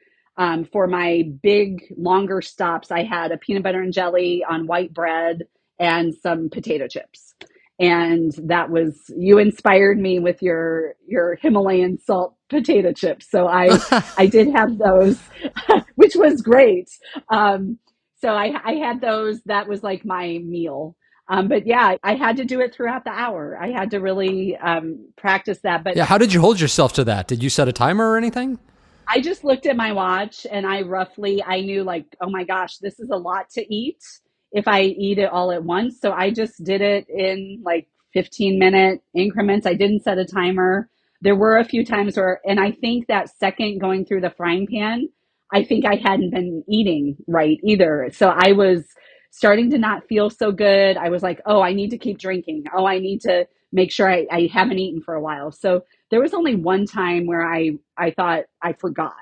for my big, longer stops, I had a peanut butter and jelly on white bread and some potato chips. And you inspired me with your Himalayan salt potato chips. So I did have those, which was great. So I had those. That was like my meal. But yeah, I had to do it throughout the hour. I had to really practice that. But Yeah, how did you hold yourself to that? Did you set a timer or anything? I just looked at my watch and I knew like, oh my gosh, this is a lot to eat if I eat it all at once. So I just did it in like 15-minute increments. I didn't set a timer. There were a few times and I think that second going through the frying pan, I think I hadn't been eating right either. So I was starting to not feel so good. I was like, oh, I need to keep drinking. Oh, I need to make sure I haven't eaten for a while. So there was only one time where I thought I forgot.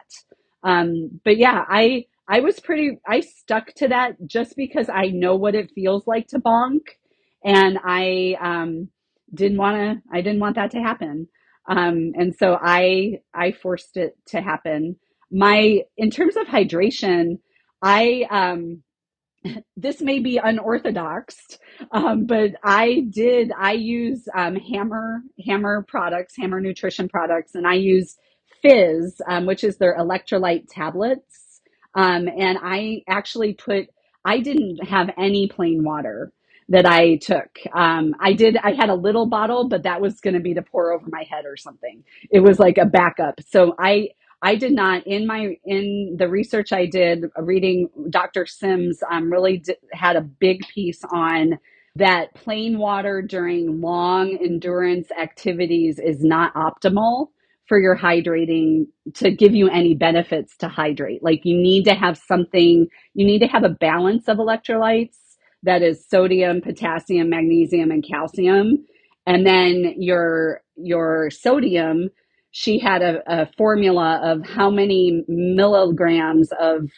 But yeah, I stuck to that just because I know what it feels like to bonk. And I didn't want that to happen. And so I forced it to happen. In terms of hydration, I, this may be unorthodox, but I use Hammer products, Hammer nutrition products, and I use Fizz, which is their electrolyte tablets. And I didn't have any plain water that I took. I had a little bottle, but that was going to be to pour over my head or something. It was like a backup. So I did not in the research I did reading Dr. Sims had a big piece on that plain water during long endurance activities is not optimal for your hydrating to give you any benefits to hydrate. Like you need to have a balance of electrolytes that is sodium, potassium, magnesium, and calcium. And then your sodium, she had a formula of how many milligrams of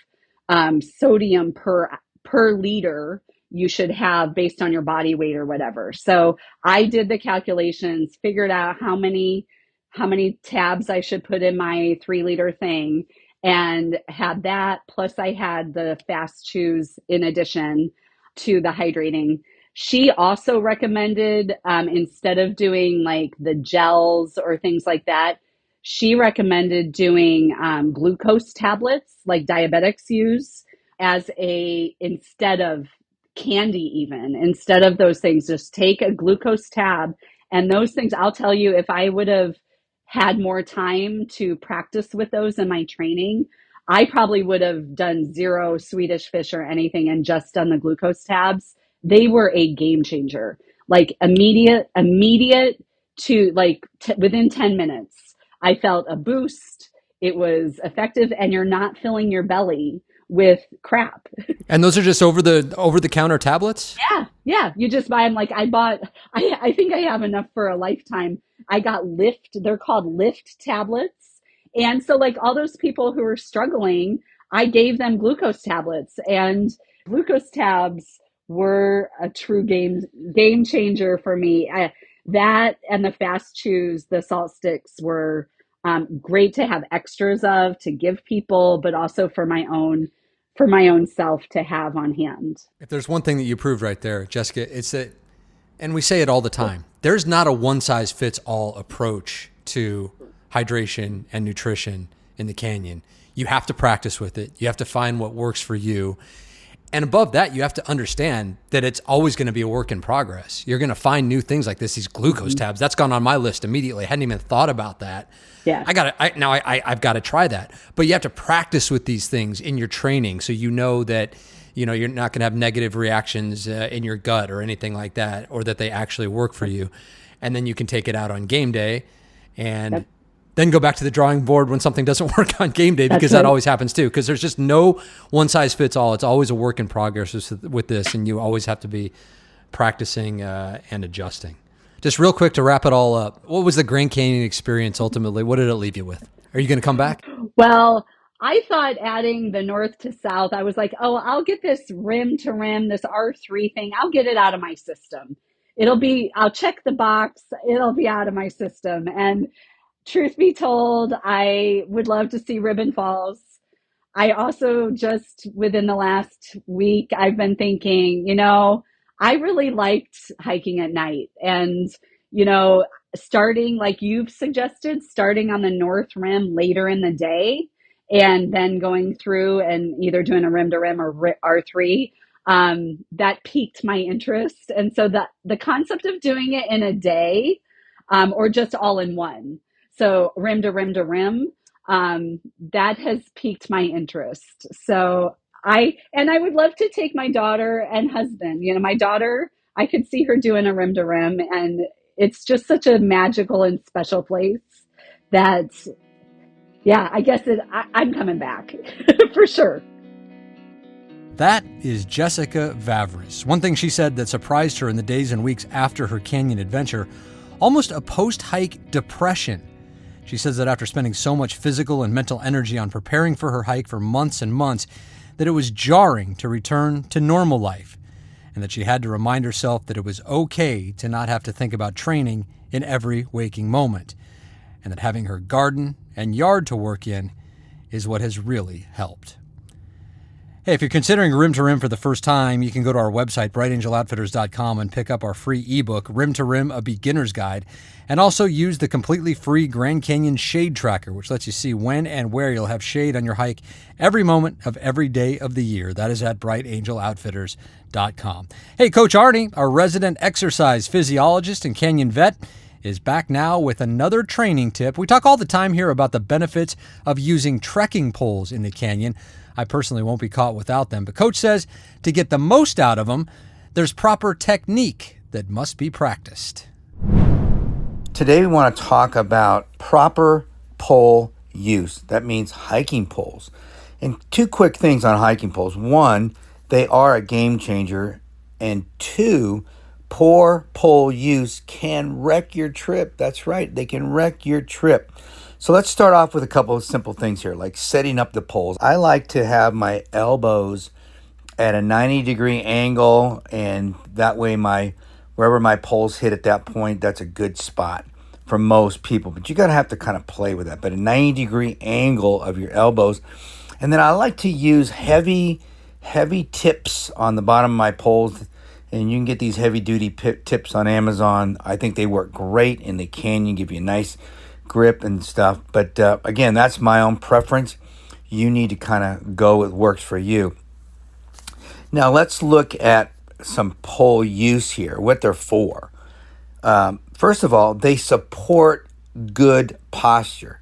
sodium per liter you should have based on your body weight or whatever. So I did the calculations, figured out how many tabs I should put in my 3 liter thing, and had that. Plus I had the fast chews in addition to the hydrating. She also recommended, instead of doing like the gels or things like that, she recommended doing glucose tablets like diabetics use. as instead of candy, even instead of those things, just take a glucose tab. And those things, I'll tell you, if I would have had more time to practice with those in my training, I probably would have done zero Swedish fish or anything and just done the glucose tabs. They were a game changer, like immediate to within 10 minutes. I felt a boost. It was effective, and you're not filling your belly with crap. And those are just over the counter tablets? Yeah. You just buy them. Like I think I have enough for a lifetime. I got Lift. They're called Lift tablets. And so like all those people who are struggling, I gave them glucose tablets, and glucose tabs were a true game changer for me. That and the Fast Chews, the salt sticks were great to have extras of to give people, but also for my own self to have on hand. If there's one thing that you proved right there, Jessica, it's that, and we say it all the time, there's not a one size fits all approach to hydration and nutrition in the canyon. You have to practice with it. You have to find what works for you. And above that, you have to understand that it's always going to be a work in progress. You're going to find new things like this, these glucose tabs. That's gone on my list immediately. I hadn't even thought about that. Yeah. I've got to try that. But you have to practice with these things in your training so you know that you're not going to have negative reactions in your gut or anything like that, or that they actually work for you. And then you can take it out on game day and then go back to the drawing board when something doesn't work on game day, because that always happens too. Because there's just no one size fits all. It's always a work in progress with this, and you always have to be practicing and adjusting. Just real quick to wrap it all up, what was the Grand Canyon experience ultimately? What did it leave you with? Are you going to come back? Well, I thought adding the north to south, I was like, oh, I'll get this rim to rim, this R3 thing. I'll get it out of my system. I'll check the box. It'll be out of my system. And truth be told, I would love to see Ribbon Falls. I also just within the last week, I've been thinking, I really liked hiking at night. And, starting like you've suggested, starting on the North Rim later in the day and then going through and either doing a rim to rim or R3, that piqued my interest. And so the concept of doing it in a day or just all in one. So rim to rim to rim, that has piqued my interest. So I would love to take my daughter and husband. My daughter, I could see her doing a rim to rim, and it's just such a magical and special place that, yeah, I guess I'm coming back for sure. That is Jessica Vavrus. One thing she said that surprised her in the days and weeks after her canyon adventure, almost a post-hike depression. She says that after spending so much physical and mental energy on preparing for her hike for months and months, that it was jarring to return to normal life, and that she had to remind herself that it was okay to not have to think about training in every waking moment, and that having her garden and yard to work in is what has really helped. Hey, if you're considering Rim to Rim for the first time, you can go to our website, brightangeloutfitters.com, and pick up our free ebook, Rim to Rim, A Beginner's Guide, and also use the completely free Grand Canyon Shade Tracker, which lets you see when and where you'll have shade on your hike every moment of every day of the year. That is at brightangeloutfitters.com. Hey, Coach Arnie, our resident exercise physiologist and canyon vet, is back now with another training tip. We talk all the time here about the benefits of using trekking poles in the canyon. I personally won't be caught without them, but Coach says to get the most out of them, there's proper technique that must be practiced. Today we want to talk about proper pole use. That means hiking poles. And two quick things on hiking poles. One, they are a game changer. And two, poor pole use can wreck your trip. That's right, they can wreck your trip. So let's start off with a couple of simple things here, like setting up the poles. I like to have my elbows at a 90-degree angle, and that way wherever my poles hit at that point, that's a good spot for most people. But you got to have to kind of play with that. But a 90-degree angle of your elbows. And then I like to use heavy tips on the bottom of my poles. And you can get these heavy-duty tips on Amazon. I think they work great in the canyon, give you a nice grip and stuff. But again, that's my own preference. You need to kind of go with what works for you. Now let's look at some pole use here, what they're for. First of all, they support good posture.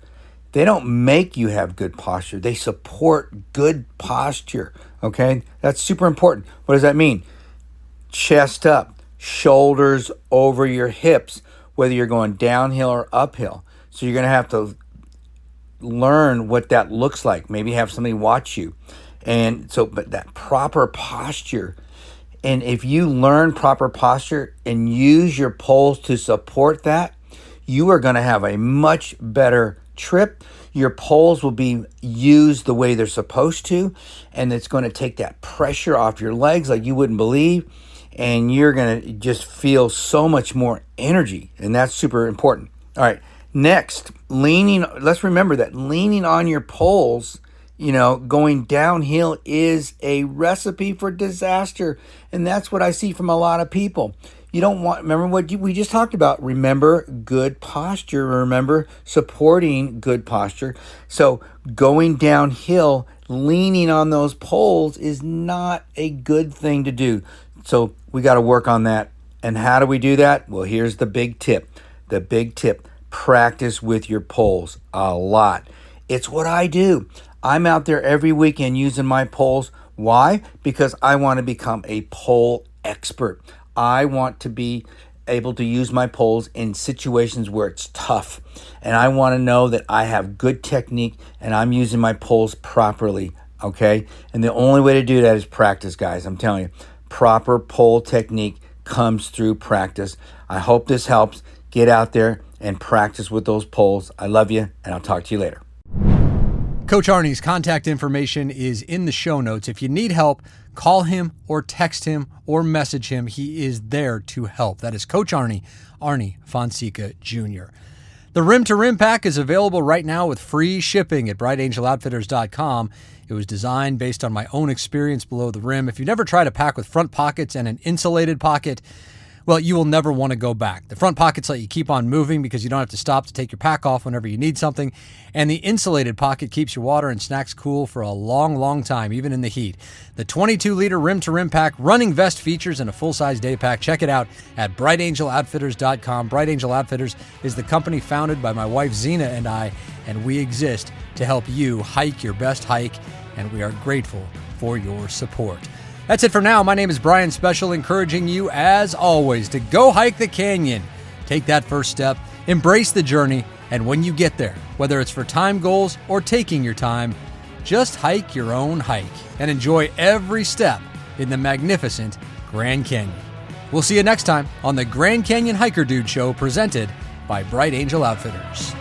They don't make you have good posture. They support good posture. Okay? That's super important. What does that mean? Chest up, shoulders over your hips, whether you're going downhill or uphill. So you're going to have to learn what that looks like. Maybe have somebody watch you. And so, but that proper posture. And if you learn proper posture and use your poles to support that, you are going to have a much better trip. Your poles will be used the way they're supposed to, and it's going to take that pressure off your legs like you wouldn't believe, and you're going to just feel so much more energy, and that's super important. All right, next, let's remember that leaning on your poles, going downhill is a recipe for disaster, and that's what I see from a lot of people. You don't want, remember what we just talked about. Remember good posture. Remember supporting good posture. So going downhill, leaning on those poles is not a good thing to do. So we got to work on that. And how do we do that? Well, here's the big tip. The big tip, practice with your poles a lot. It's what I do. I'm out there every weekend using my poles. Why? Because I want to become a pole expert. I want to be able to use my poles in situations where it's tough. And I want to know that I have good technique and I'm using my poles properly, okay? And the only way to do that is practice, guys. I'm telling you, proper pole technique comes through practice. I hope this helps. Get out there and practice with those poles. I love you, and I'll talk to you later. Coach Arnie's contact information is in the show notes. If you need help, call him or text him or message him. He is there to help. That is Coach Arnie Fonseca Jr. The Rim2Rim pack is available right now with free shipping at brightangeloutfitters.com. It was designed based on my own experience below the rim. If you've never tried a pack with front pockets and an insulated pocket, well, you will never want to go back. The front pockets let you keep on moving because you don't have to stop to take your pack off whenever you need something. And the insulated pocket keeps your water and snacks cool for a long, long time, even in the heat. The 22-liter Rim2Rim pack running vest features in a full-size day pack. Check it out at brightangeloutfitters.com. Bright Angel Outfitters is the company founded by my wife Zena and I, and we exist to help you hike your best hike, and we are grateful for your support. That's it for now. My name is Brian Special, encouraging you, as always, to go hike the canyon. Take that first step, embrace the journey, and when you get there, whether it's for time goals or taking your time, just hike your own hike and enjoy every step in the magnificent Grand Canyon. We'll see you next time on the Grand Canyon Hiker Dude Show, presented by Bright Angel Outfitters.